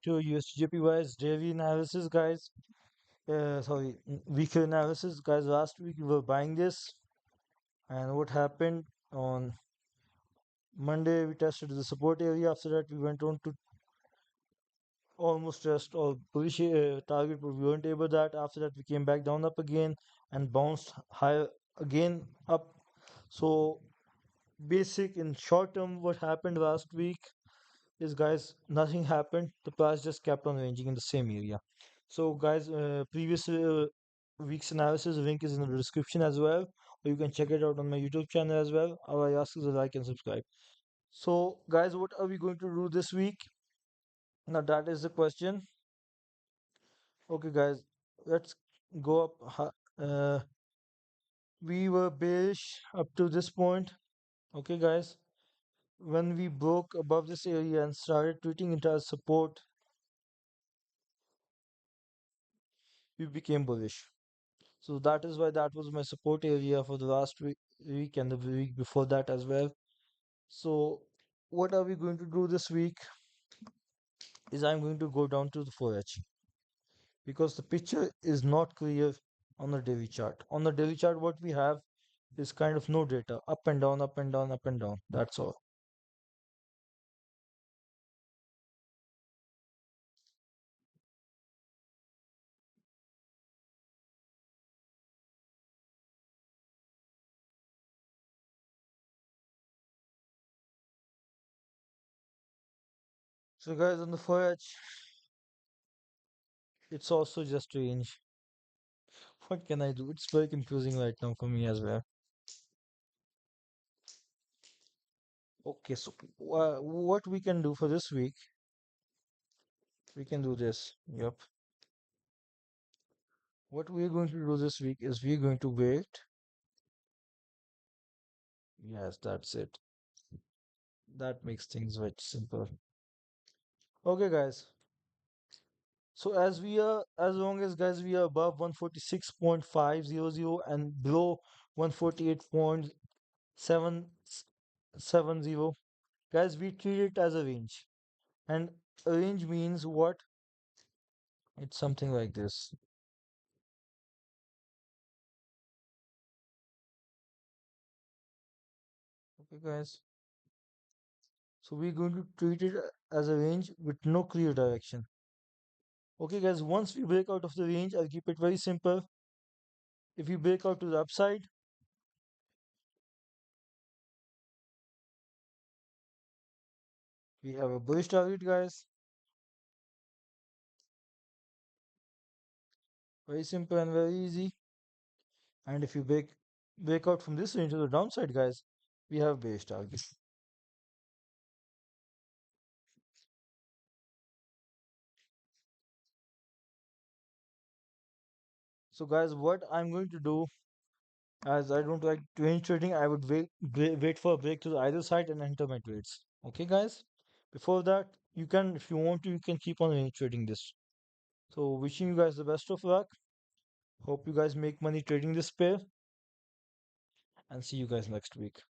to USD JPY's daily analysis, guys. Sorry, weekly analysis, guys. Last week we were buying this, and what happened on Monday? We tested the support area. After that, we went on to almost test or bullish target, but we weren't able that. After that, we came back down up again and bounced higher again up. So basic in short term, what happened last week is, guys, nothing happened. The price just kept on ranging in the same area. So guys, previous week's analysis link is in the description as well, or you can check it out on my YouTube channel as well. All I ask is a like and subscribe. So guys, what are we going to do this week? Now that is the question. Okay guys, let's go up. We were bearish up to this point. Okay guys, when we broke above this area and started treating it as support, we became bullish. So that is why that was my support area for the last week and the week before that as well. So what are we going to do this week is I'm going to go down to the Forex because the picture is not clear on the daily chart. On the daily chart, what we have is kind of no data, up and down, up and down, up and down. That's all. So guys, on the Forex, it's also just range. What can I do? It's very confusing right now for me as well. Okay, so what we can do for this week, we can do this. Yep. What we're going to do this week is we're going to wait. Yes, that's it. That makes things very simple. Okay, guys. So as long as, guys, we are above 146.500 and below 148.770, guys, we treat it as a range. And a range means what? It's something like this. Okay, guys. So we're going to treat it as a range with no clear direction. Okay, guys, once we break out of the range, I'll keep it very simple. If we break out to the upside, we have a bullish target, guys. Very simple and very easy. And if you break out from this range to the downside, guys, we have bearish target. So, guys, what I'm going to do, as I don't like range trading, I would wait for a break to the either side and enter my trades. Okay, guys. Before that, you can, if you want to, you can keep on range trading this. So, wishing you guys the best of luck. Hope you guys make money trading this pair, and see you guys next week.